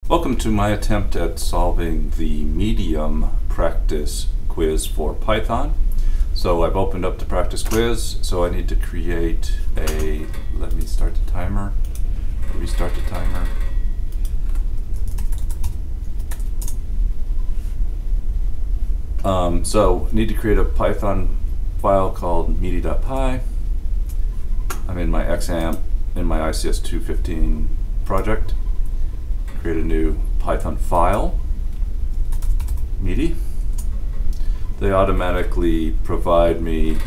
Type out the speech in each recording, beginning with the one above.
Welcome to my attempt at solving the medium practice quiz for Python. So I've opened up the practice quiz, so I need to create a, let me start the timer, restart the timer. So need to create a Python file called meaty.py. I'm in my XAMPP, in my ICS 215 project. Create a new Python file, meaty. They automatically provide me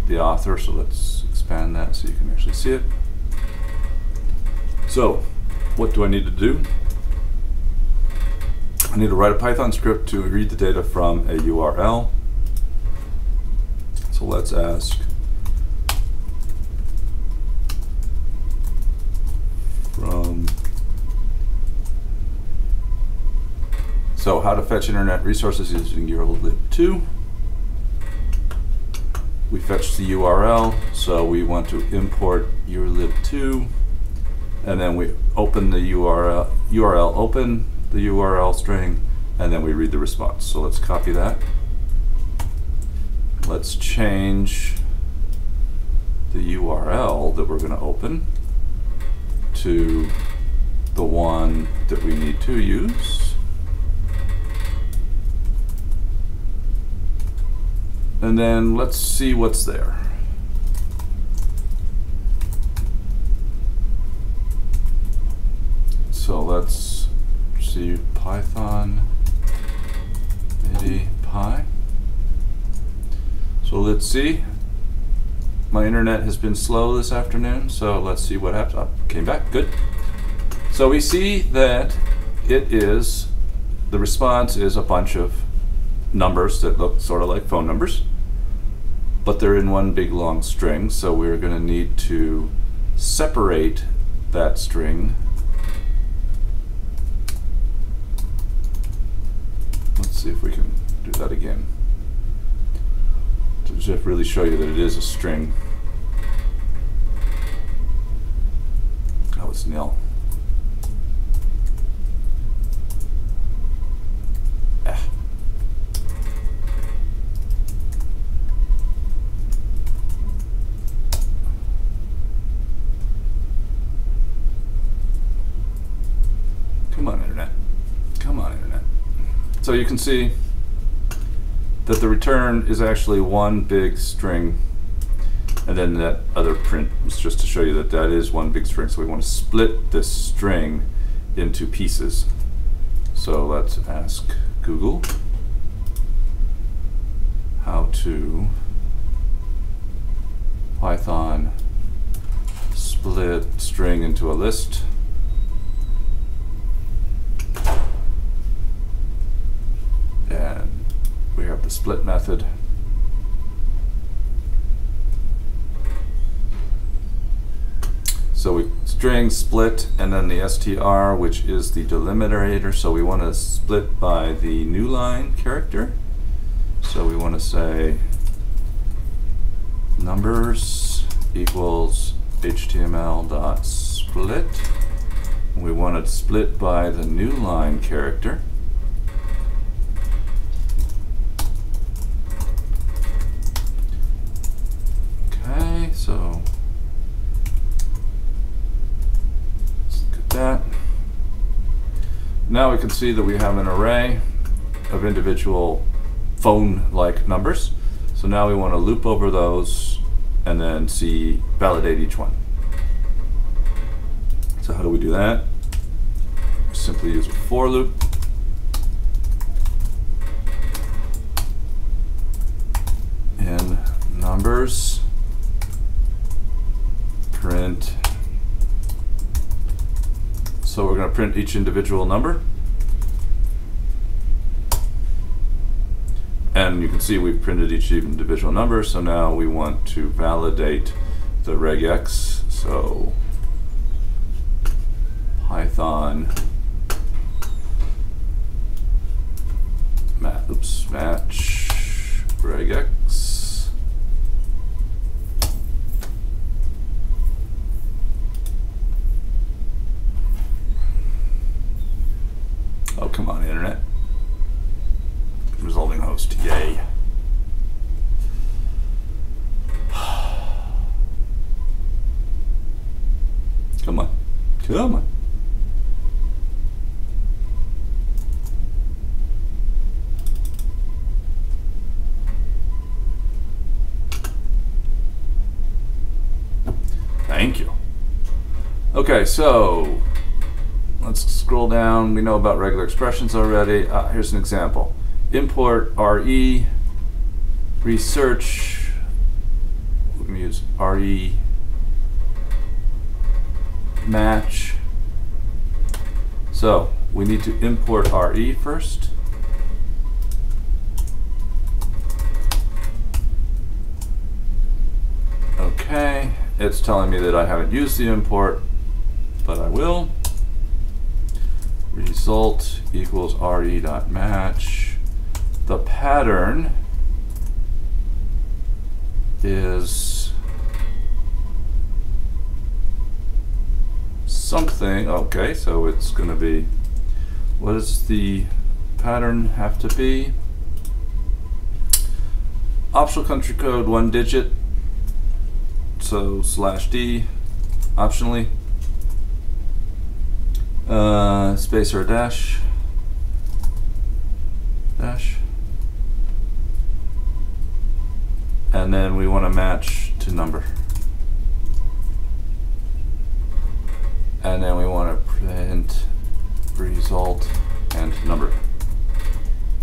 the author, so let's expand that so you can actually see it. So, what do I need to do? I need to write a Python script to read the data from a URL. So let's ask from. So how to fetch internet resources using urlib2. We fetch the URL, so we want to import urlib2, and then we open the URL open the URL string, and then we read the response. So let's copy that. Let's change the URL that we're going to open to the one that we need to use. And then let's see what's there. So let's see Python meaty.py. So let's see. My internet has been slow this afternoon, so let's see what happens. Oh, came back, good. So we see that it is, the response is a bunch of numbers that look sort of like phone numbers, but they're in one big long string, so we're going to need to separate that string. Let's see if we can do that again to just really show you that it is a string. Oh, it's nil. Come on, internet. Come on, internet. So you can see that the return is actually one big string, and then that other print is just to show you that that is one big string. So we want to split this string into pieces. So let's ask Google how to Python split string into a list. And we have the split method. So we string split and then the str, which is the delimiter. So we want to split by the new line character. So we want to say numbers equals html.split. We want it split by the new line character. So let's look at that. Now we can see that we have an array of individual phone-like numbers. So now we want to loop over those and then validate each one. So how do we do that? We simply use a for loop. In numbers, print. So we're going to print each individual number. And you can see we've printed each individual number, so now we want to validate the regex. So Python match regex. come on, internet. Resolving host, yay. Come on, come on. Thank you. Okay, so let's scroll down. We know about regular expressions already. Here's an example. Import RE, research. We're going to use RE match. So we need to import RE first. Okay, it's telling me that I haven't used the import, but I will. Result equals re.match. The pattern is something. Okay, so it's going to be, what does the pattern have to be? Optional country code 1 digit, so /D optionally, space or a dash, and then we want to match to number, and then we want to print result and number.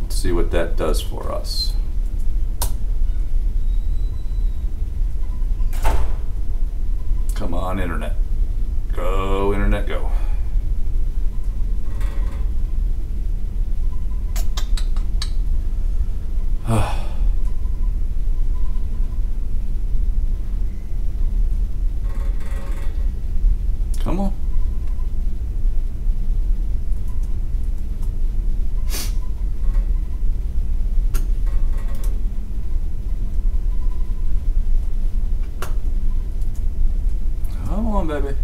Let's see what that does for us. Come on, internet. Go, internet, go. Come on. Come on, baby.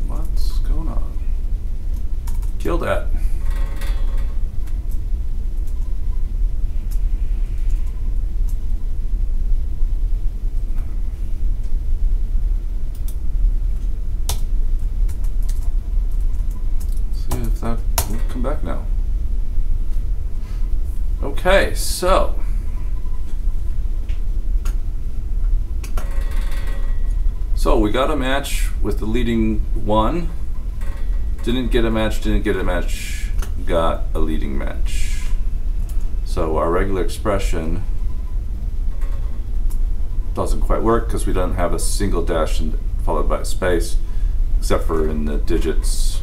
What's going on? Kill that. That will come back now. Okay, so we got a match with the leading one. Didn't get a match, didn't get a match, got a leading match. So our regular expression doesn't quite work because we don't have a single dash followed by a space, except for in the digits.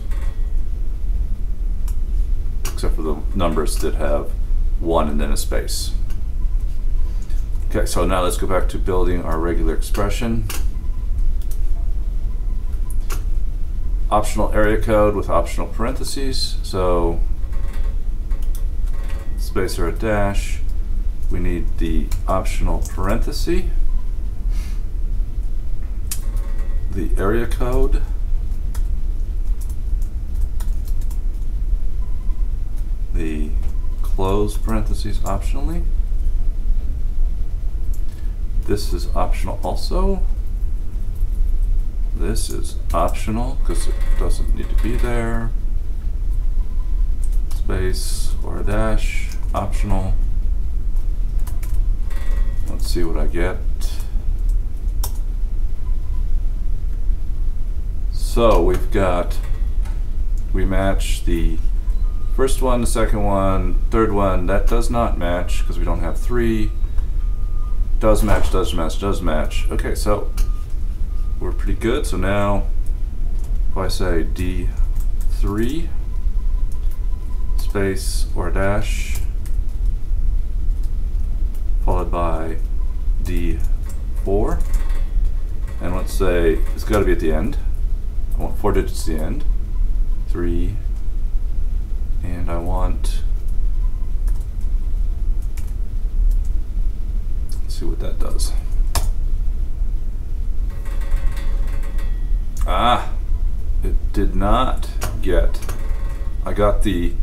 Except for the numbers that have 1 and then a space. Okay, so now let's go back to building our regular expression. Optional area code with optional parentheses. So space or a dash. We need the optional parenthesis. The area code. The close parentheses optionally. This is optional also. This is optional because it doesn't need to be there. Space or a dash, optional. Let's see what I get. So we match the first one, the second one, third one. That does not match because we don't have 3. Does match, does match, does match. Okay, so we're pretty good. So now if I say D3 space or dash followed by D4, and let's say it's got to be at the end. I want 4 digits at the end. 3, and I want, let's see what that does. Ah, it did not get, I got the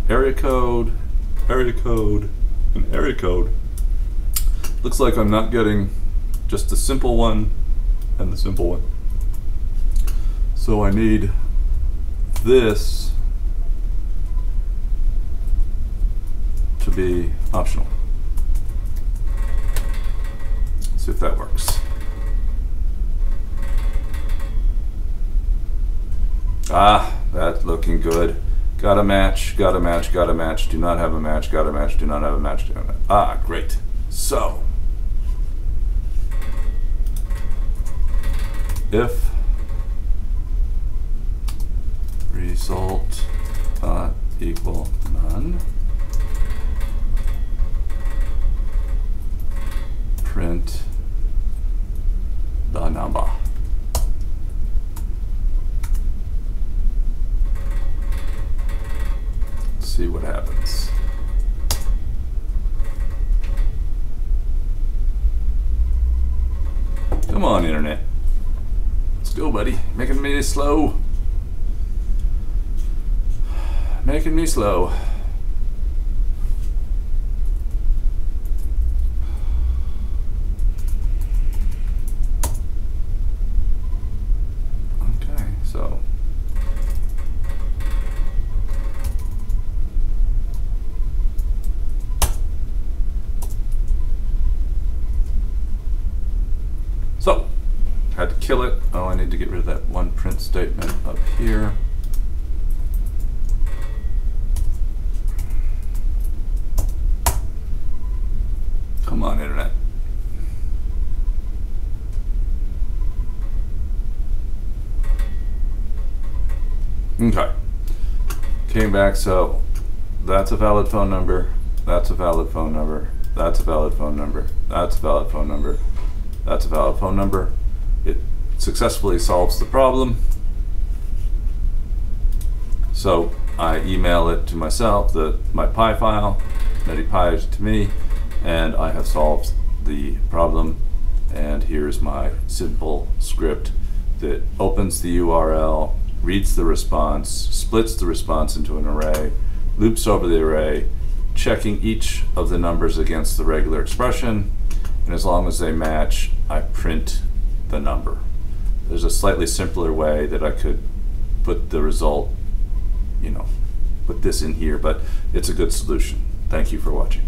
area code, and area code. Looks like I'm not getting just the simple one and the simple one. So I need this to be optional. See if that works. Ah, that's looking good. Got a match, got a match, got a match, do not have a match, got a match, do not have a match, do not have a match. Ah, great. So, if result not equal none, print the number. See what happens. Come on, internet. Let's go, buddy. Making me slow. Making me slow. Okay, so. So, had to kill it. Oh, I need to get rid of that one print statement up here. Come on, internet. Okay. Came back, so that's a valid phone number, that's a valid phone number, that's a valid phone number, that's a valid phone number. That's a valid phone number. It successfully solves the problem. So I email it to myself, my Pi file, MediPi it to me, and I have solved the problem. And here's my simple script that opens the URL, reads the response, splits the response into an array, loops over the array, checking each of the numbers against the regular expression, and as long as they match, I print the number. There's a slightly simpler way that I could put the result, put this in here, but it's a good solution. Thank you for watching.